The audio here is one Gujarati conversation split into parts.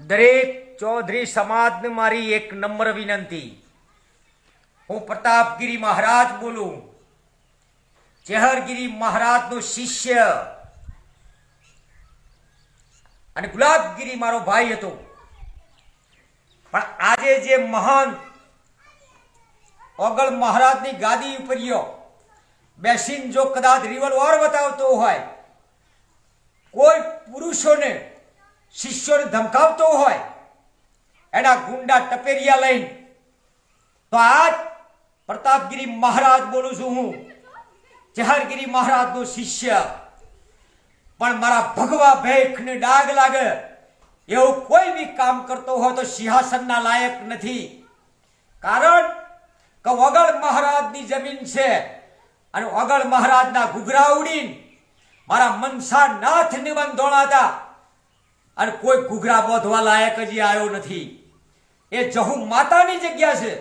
દરેક ચૌધરી સમાજને મારી એક નમ્ર વિનંતી. હું પ્રતાપગીરી મહારાજ બોલું, ચેહરગીરી મહારાજનો શિષ્ય અને ગુલાબગીરી મારો ભાઈ હતો. પણ આજે જે મહાન ઓગળ મહારાજની ગાદી ઉપર બેસીને જો કદાચ રિવોલ્વર બતાવતો હોય, કોઈ પુરુષોને શિષ્યોને ધમકાવતો હોય, એના ગુંડા ટપેરિયા લઈને, તો આજ પ્રતાપગીરી મહારાજ બોલું છું, હું ચેહરગીરી મહારાજનો શિષ્ય. પણ મારા ભગવા ભેખને ડાગ લાગે એવું કોઈ બી કામ કરતો હોય તો સિંહાસનના લાયક નથી. કારણ કે ઓગળ મહારાજની જમીન છે અને ઓગળ મહારાજના ઘૂઘરા ઉડીને મારા મનસા નાથને બંધોણા હતા અને કોઈ ઘૂઘરા બોધવા લાયક હજી આવ્યો નથી. એ જહુ માતાની જગ્યા છે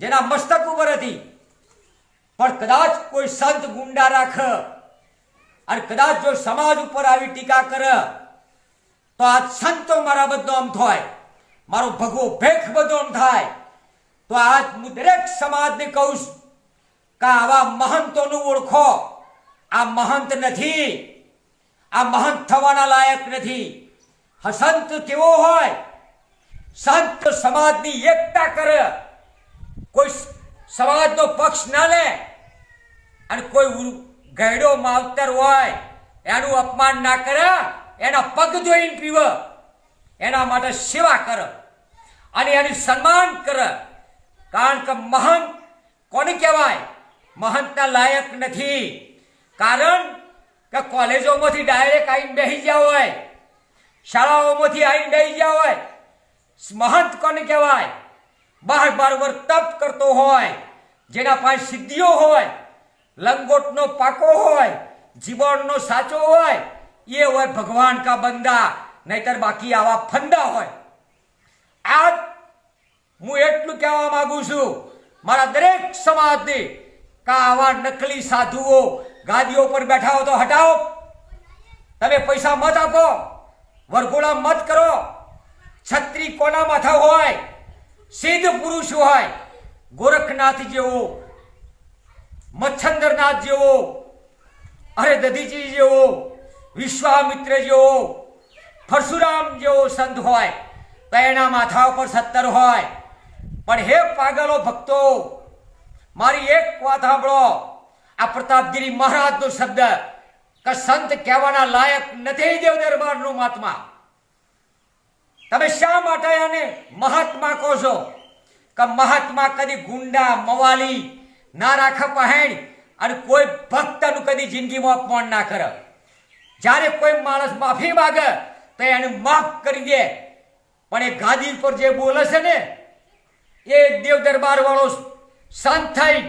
જેના મસ્તક ઉપર હતી. પણ કદાચ કોઈ સંત ગુંડા રાખ અને કદાચ જો સમાજ ઉપર આવી ટીકા કરે તો આ સંતો મારા બદનામ થાય, મારો ભગવો ભેખ બદનામ થાય. તો આજ હું દરેક સમાજને કહું છું કે આવા મહંતોનું ઓળખો. આ મહંત નથી, આ મહંત થવાના લાયક નથી. સંત કેવો હોય? સંત સમાજની એકતા કરે, કોઈ સમાજનો પક્ષ ના લે અને કોઈ ગયડો માવતર હોય એનું અપમાન ના કરે, એના પગ ધોઈને પીવે, એના માટે સેવા કરે અને એનું સન્માન કરે. કારણ કે મહંત કોને કહેવાય? મહંતના લાયક નથી. કારણ કે કોલેજોમાંથી ડાયરેક્ટ આવીને બેસી ગયા હોય, શાળાઓમાંથી આવીને બેસી ગયા હોય. મહંત કોને કહેવાય? 12 વર્ષ તપ કરતો હોય, જેના પાસે સિદ્ધિઓ હોય, લંગોટનો પાકો હોય, જીવનનો સાચો હોય, એ હોય ભગવાન કા બંદા. નહીતર બાકી આવા ફંદા હોય. આજ હું એટલું કહેવા માંગુ છું મારા દરેક સમાજને કે આવા નકલી સાધુઓ ગાદીઓ પર બેઠા હો તો હટાવો. તમે પૈસા મત આપો, વરઘોડા મત કરો. છત્રી કોના માથા હોય? સિદ્ધ પુરુષ હોય. ગોરખનાથ જેવો, મચ્છંદરનાથ જેવો, અરે દધીજી જેવો, વિશ્વામિત્ર જેવો, પરશુરામ જેવો સંત હોય તો એના માથા ઉપર 17 હોય. પણ હે પાગલો ભક્તો, મારી એક વાત સાંભળો. આ પ્રતાપગીરી મહારાજનો શબ્દ કે સંત કહેવાના લાયક નથી દેવ દરબારનો મહાત્મા. તમે શા માટે આને મહાત્મા કહો છો? કે મહાત્મા કદી ગુંડા મવાલી ના રાખે પહેણ અને કોઈ ભક્તનું કદી જિંદગીમાં અપમાન ના કરે. જ્યારે કોઈ માણસ માફી માગે તો એને માફ કરી દે. પણ એ ગાદી પર જે બોલે છે ને એ દેવ દરબાર વાળો સંત થઈ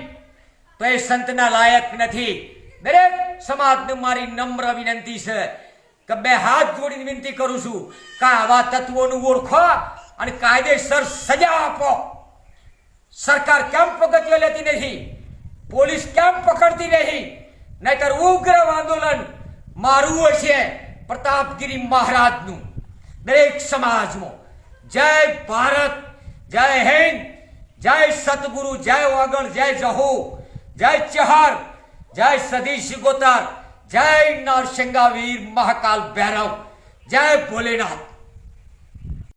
તો એ સંતના લાયક નથી. દરેક સમાજને મારી નમ્ર વિનંતી છે કે બે હાથ જોડીને વિનંતી કરું છું કે આવા તત્વોનું ઓળખો અને કાયદેસર સજા આપો. સરકાર કેમ પગથિયા લેતી નથી? પોલીસ કેમ પકડતી નહીં? નહીતર ઉગ્ર આંદોલન મારું હશે પ્રતાપગીરી મહારાજનું દરેક સમાજમાં. જય ભારત, જય હિન્દ, જય સતગુરુ, જય ઓગળ, જય જહુ, જય ચેહર, જય સદી સિગોતર, જય નરસિંગા વીર મહાકાલ ભૈરવ, જય ભોલેનાથ.